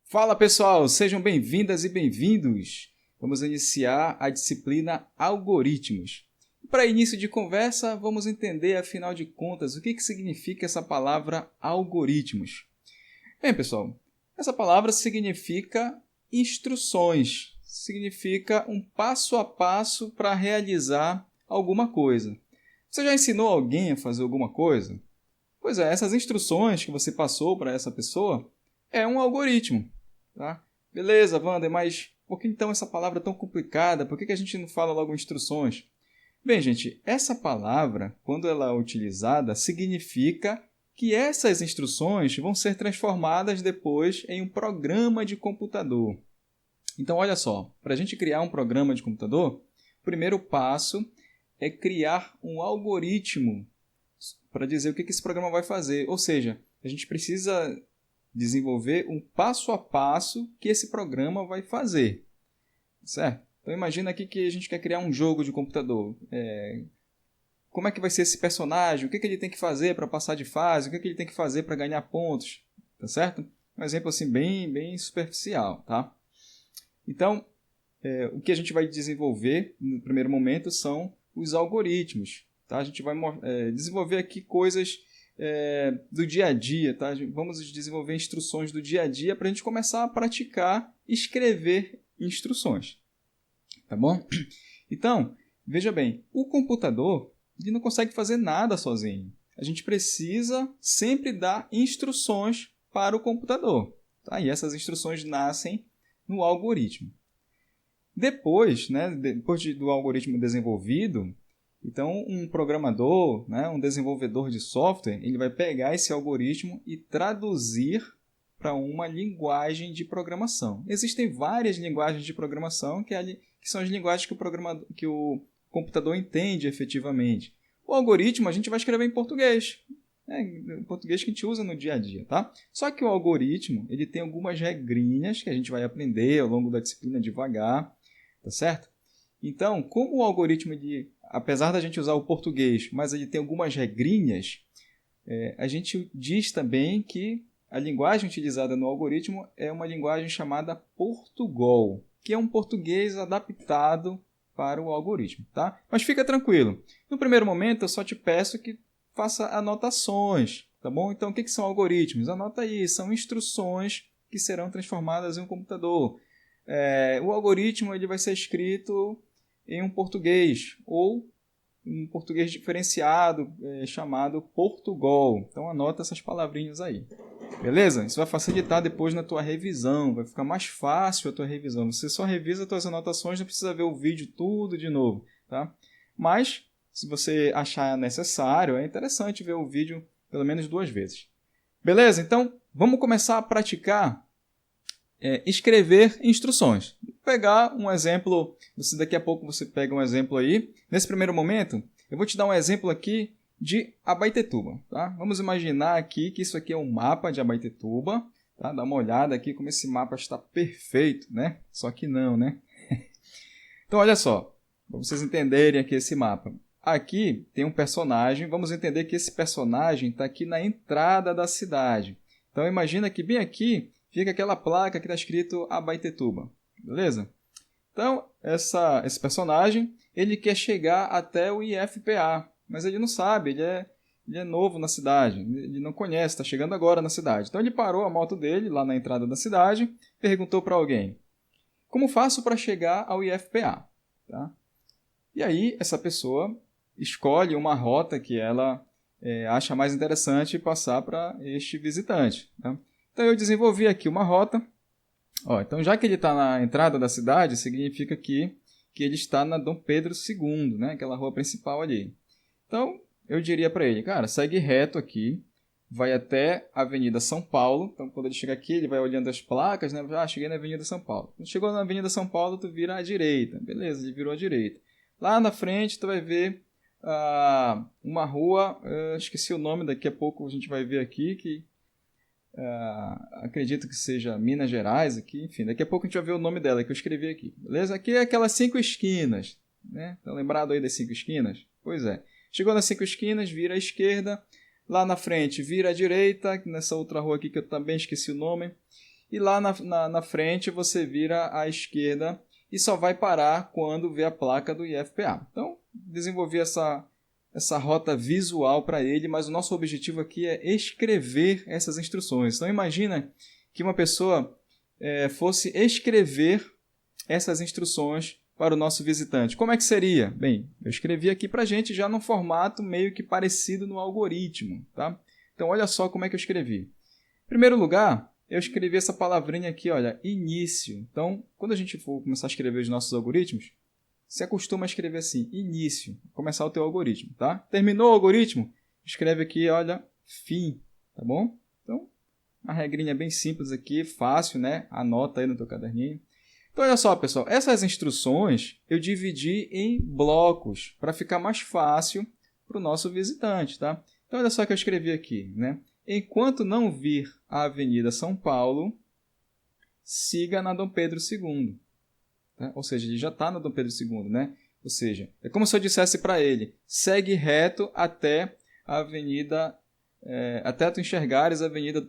Fala pessoal, sejam bem-vindas e bem-vindos. Vamos iniciar a disciplina Algoritmos. Para início de conversa, vamos entender, afinal de contas, o que significa essa palavra algoritmos. Bem, pessoal, essa palavra significa instruções, significa um passo a passo para realizar alguma coisa. Você já ensinou alguém a fazer alguma coisa? Pois é, essas instruções que você passou para essa pessoa é um algoritmo. Tá? Beleza, Wander, mas por que então essa palavra é tão complicada? Por que a gente não fala logo instruções? Bem, gente, essa palavra, quando ela é utilizada, significa que essas instruções vão ser transformadas depois em um programa de computador. Então, olha só, para a gente criar um programa de computador, o primeiro passo é criar um algoritmo para dizer o que esse programa vai fazer. Ou seja, a gente precisa desenvolver um passo a passo que esse programa vai fazer. Certo? Então imagina aqui que a gente quer criar um jogo de computador. Como é que vai ser esse personagem? O que ele tem que fazer para passar de fase? O que ele tem que fazer para ganhar pontos? Tá certo? Um exemplo assim bem superficial. Tá? Então, o que a gente vai desenvolver no primeiro momento são os algoritmos. Tá? A gente vai desenvolver aqui coisas do dia a dia. Tá? Vamos desenvolver instruções do dia a dia para a gente começar a praticar escrever instruções. Tá bom? Então, veja bem, o computador ele não consegue fazer nada sozinho. A gente precisa sempre dar instruções para o computador. Tá? E essas instruções nascem no algoritmo. Depois do algoritmo desenvolvido, então um programador, um desenvolvedor de software, ele vai pegar esse algoritmo e traduzir para uma linguagem de programação. Existem várias linguagens de programação que são as linguagens que o computador entende efetivamente. O algoritmo a gente vai escrever em português, o português que a gente usa no dia a dia. Tá? Só que o algoritmo ele tem algumas regrinhas que a gente vai aprender ao longo da disciplina devagar. Tá certo? Então, como o algoritmo, apesar da gente usar o português, mas ele tem algumas regrinhas, a gente diz também que a linguagem utilizada no algoritmo é uma linguagem chamada Portugal, que é um português adaptado para o algoritmo. Tá? Mas fica tranquilo. No primeiro momento, eu só te peço que faça anotações. Tá bom? Então, o que são algoritmos? Anota aí, são instruções que serão transformadas em um computador. O algoritmo ele vai ser escrito em um português ou um português diferenciado chamado Portugal. Então anota essas palavrinhas aí. Beleza? Isso vai facilitar depois na tua revisão, vai ficar mais fácil a tua revisão. Você só revisa as tuas anotações, não precisa ver o vídeo tudo de novo. Tá? Mas, se você achar necessário, é interessante ver o vídeo pelo menos 2 vezes. Beleza? Então, vamos começar a praticar escrever instruções. Vou pegar um exemplo, daqui a pouco você pega um exemplo aí. Nesse primeiro momento, eu vou te dar um exemplo aqui de Abaetetuba. Tá? Vamos imaginar aqui que isso aqui é um mapa de Abaetetuba. Tá? Dá uma olhada aqui como esse mapa está perfeito, né? Só que não, né? Então, olha só, para vocês entenderem aqui esse mapa. Aqui tem um personagem, vamos entender que esse personagem está aqui na entrada da cidade. Então, imagina que bem aqui fica aquela placa que está escrito Abaetetuba, beleza? Então, esse personagem, ele quer chegar até o IFPA, mas ele não sabe, ele é novo na cidade, ele não conhece, está chegando agora na cidade. Então, ele parou a moto dele lá na entrada da cidade, perguntou para alguém, como faço para chegar ao IFPA? Tá? E aí, essa pessoa escolhe uma rota que ela acha mais interessante passar para este visitante. Tá? Então, eu desenvolvi aqui uma rota. Então, já que ele está na entrada da cidade, significa que ele está na Dom Pedro II, né? Aquela rua principal ali. Então, eu diria para ele, cara, segue reto aqui, vai até a Avenida São Paulo. Então, quando ele chegar aqui, ele vai olhando as placas, né? Cheguei na Avenida São Paulo. Quando chegou na Avenida São Paulo, tu vira à direita. Beleza, ele virou à direita. Lá na frente, tu vai ver uma rua, esqueci o nome, daqui a pouco a gente vai ver aqui, que acredito que seja Minas Gerais aqui, enfim, daqui a pouco a gente vai ver o nome dela que eu escrevi aqui, beleza? Aqui é aquelas 5 esquinas, né? Tá lembrado aí das 5 esquinas? Pois é. Chegou nas 5 esquinas, vira à esquerda, lá na frente vira à direita, nessa outra rua aqui que eu também esqueci o nome, e lá na frente você vira à esquerda e só vai parar quando vê a placa do IFPA. Então, desenvolvi essa rota visual para ele, mas o nosso objetivo aqui é escrever essas instruções. Então, imagina que uma pessoa fosse escrever essas instruções para o nosso visitante. Como é que seria? Bem, eu escrevi aqui para a gente já num formato meio que parecido no algoritmo. Tá? Então, olha só como é que eu escrevi. Em primeiro lugar, eu escrevi essa palavrinha aqui, olha, início. Então, quando a gente for começar a escrever os nossos algoritmos, se acostuma a escrever assim, início, começar o teu algoritmo, tá? Terminou o algoritmo? Escreve aqui, olha, fim, tá bom? Então, uma regrinha bem simples aqui, fácil, né? Anota aí no teu caderninho. Então, olha só, pessoal, essas instruções eu dividi em blocos para ficar mais fácil para o nosso visitante, tá? Então, olha só o que eu escrevi aqui, né? Enquanto não vir a Avenida São Paulo, siga na Dom Pedro II. Tá? Ou seja, ele já está no Dom Pedro II, né? Ou seja, é como se eu dissesse para ele, segue reto até a Avenida, até tu enxergares a Avenida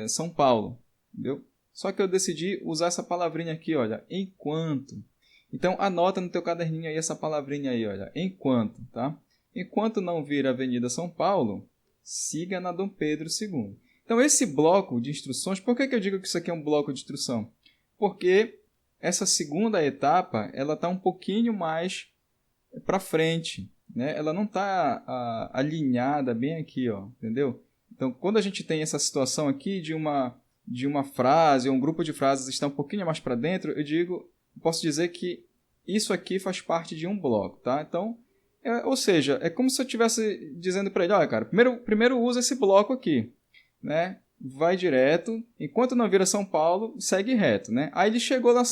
São Paulo, entendeu? Só que eu decidi usar essa palavrinha aqui, olha, enquanto. Então, anota no teu caderninho aí essa palavrinha aí, olha, enquanto, tá? Enquanto não vir a Avenida São Paulo, siga na Dom Pedro II. Então, esse bloco de instruções, por que eu digo que isso aqui é um bloco de instrução? Porque essa segunda etapa, ela está um pouquinho mais para frente, né? Ela não está alinhada bem aqui, ó, entendeu? Então, quando a gente tem essa situação aqui de uma frase ou um grupo de frases está um pouquinho mais para dentro, posso dizer que isso aqui faz parte de um bloco, tá? Então, ou seja, é como se eu estivesse dizendo para ele, olha, cara, primeiro usa esse bloco aqui, né? Vai direto, enquanto não vira São Paulo, segue reto, né? Aí ele chegou na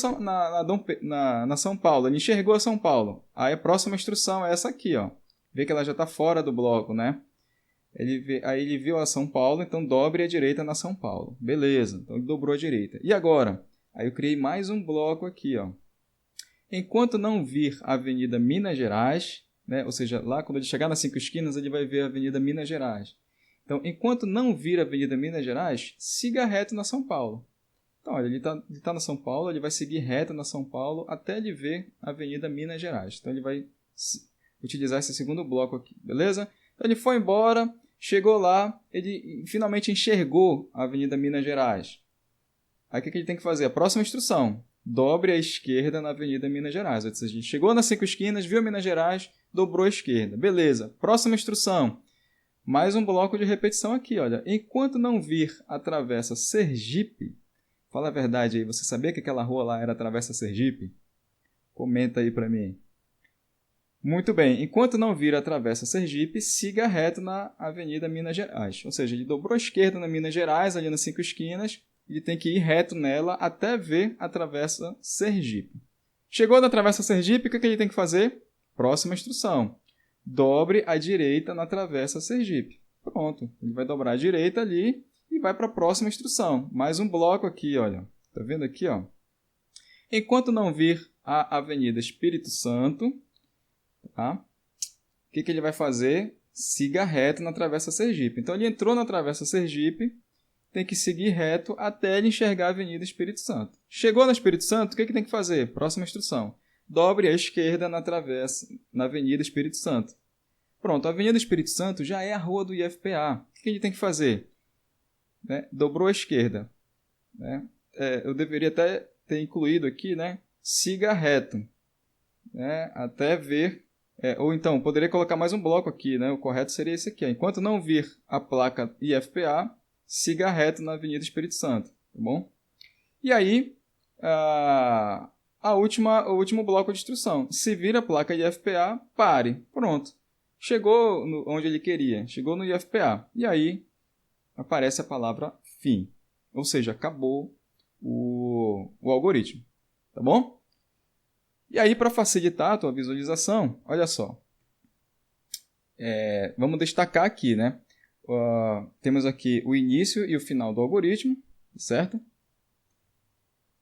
São Paulo, ele enxergou a São Paulo. Aí a próxima instrução é essa aqui, ó. Vê que ela já está fora do bloco, né? Aí ele viu a São Paulo, então dobre à direita na São Paulo. Beleza, então ele dobrou à direita. E agora? Aí eu criei mais um bloco aqui, ó. Enquanto não vir a Avenida Minas Gerais, né? Ou seja, lá quando ele chegar nas 5 esquinas, ele vai ver a Avenida Minas Gerais. Então, enquanto não vir a Avenida Minas Gerais, siga reto na São Paulo. Então, olha, ele tá na São Paulo, ele vai seguir reto na São Paulo até ele ver a Avenida Minas Gerais. Então, ele vai utilizar esse segundo bloco aqui, beleza? Então, ele foi embora, chegou lá, ele finalmente enxergou a Avenida Minas Gerais. Aí, o que ele tem que fazer? A próxima instrução, dobre à esquerda na Avenida Minas Gerais. Ou seja, chegou nas 5 esquinas, viu Minas Gerais, dobrou à esquerda. Beleza, próxima instrução. Mais um bloco de repetição aqui, olha. Enquanto não vir a Travessa Sergipe, fala a verdade aí, você sabia que aquela rua lá era a Travessa Sergipe? Comenta aí para mim. Muito bem, enquanto não vir a Travessa Sergipe, siga reto na Avenida Minas Gerais. Ou seja, ele dobrou à esquerda na Minas Gerais, ali nas 5 esquinas, ele tem que ir reto nela até ver a Travessa Sergipe. Chegou na Travessa Sergipe, o que ele tem que fazer? Próxima instrução. Dobre à direita na Travessa Sergipe. Pronto, ele vai dobrar à direita ali e vai para a próxima instrução. Mais um bloco aqui, olha. Tá vendo aqui, ó? Enquanto não vir a Avenida Espírito Santo, tá? O que ele vai fazer? Siga reto na Travessa Sergipe. Então, ele entrou na Travessa Sergipe, tem que seguir reto até ele enxergar a Avenida Espírito Santo. Chegou no Espírito Santo, o que tem que fazer? Próxima instrução. Dobre à esquerda na Avenida Espírito Santo. Pronto, a Avenida Espírito Santo já é a rua do IFPA. O que ele tem que fazer? Né? Dobrou à esquerda. Né? Eu deveria até ter incluído aqui, né? Siga reto. Né? Até ver... ou então, poderia colocar mais um bloco aqui. Né? O correto seria esse aqui. Ó. Enquanto não vir a placa IFPA, siga reto na Avenida Espírito Santo. Tá bom? E aí... o último bloco de instrução. Se vir a placa IFPA, pare. Pronto. Chegou onde ele queria. Chegou no IFPA. E aí aparece a palavra fim. Ou seja, acabou o algoritmo. Tá bom? E aí, para facilitar a tua visualização, olha só. Vamos destacar aqui, né? Temos aqui o início e o final do algoritmo, certo?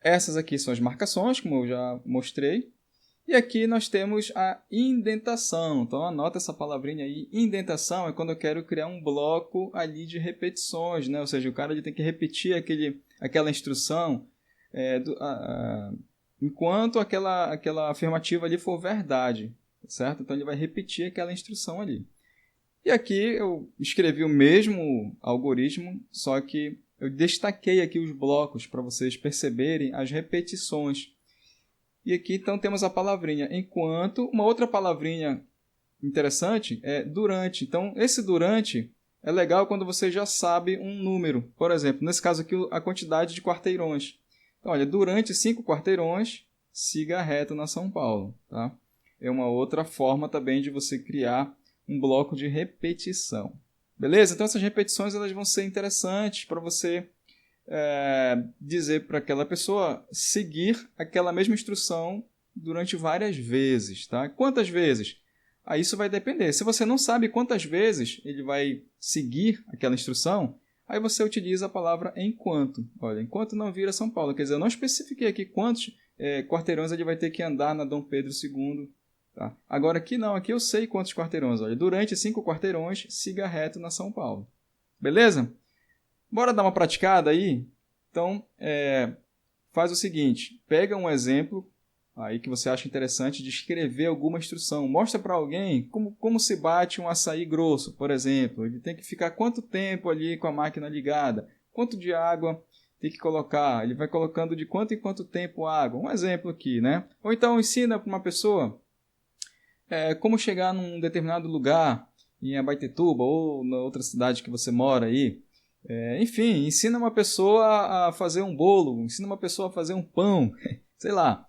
Essas aqui são as marcações, como eu já mostrei. E aqui nós temos a indentação. Então anota essa palavrinha aí. Indentação é quando eu quero criar um bloco ali de repetições, né? Ou seja, o cara ele tem que repetir aquela instrução enquanto aquela afirmativa ali for verdade, certo? Então ele vai repetir aquela instrução ali. E aqui eu escrevi o mesmo algoritmo, só que eu destaquei aqui os blocos para vocês perceberem as repetições. E aqui então temos a palavrinha enquanto. Uma outra palavrinha interessante é durante. Então esse durante é legal quando você já sabe um número. Por exemplo, nesse caso aqui a quantidade de quarteirões. Então, olha, durante 5 quarteirões, siga reto na São Paulo. Tá? É uma outra forma também de você criar um bloco de repetição. Beleza? Então essas repetições elas vão ser interessantes para você dizer para aquela pessoa seguir aquela mesma instrução durante várias vezes. Tá? Quantas vezes? Isso vai depender. Se você não sabe quantas vezes ele vai seguir aquela instrução, aí você utiliza a palavra enquanto. Olha, enquanto não vira São Paulo. Quer dizer, eu não especifiquei aqui quantos quarteirões ele vai ter que andar na Dom Pedro II. Tá? Agora aqui não, aqui eu sei quantos quarteirões. Olha, durante 5 quarteirões, siga reto na São Paulo. Beleza? Bora dar uma praticada aí? Então, faz o seguinte, pega um exemplo aí que você acha interessante de escrever alguma instrução. Mostra para alguém como se bate um açaí grosso, por exemplo. Ele tem que ficar quanto tempo ali com a máquina ligada? Quanto de água tem que colocar? Ele vai colocando de quanto em quanto tempo água? Um exemplo aqui, né? Ou então ensina para uma pessoa como chegar num determinado lugar, em Abaetetuba ou na outra cidade que você mora aí. Enfim, ensina uma pessoa a fazer um bolo, ensina uma pessoa a fazer um pão, sei lá.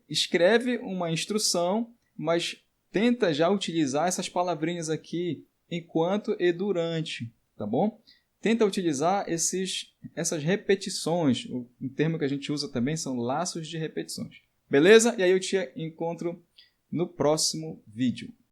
Escreve uma instrução, mas tenta já utilizar essas palavrinhas aqui, enquanto e durante, tá bom? Tenta utilizar essas repetições. O termo que a gente usa também são laços de repetições. Beleza? E aí eu te encontro no próximo vídeo.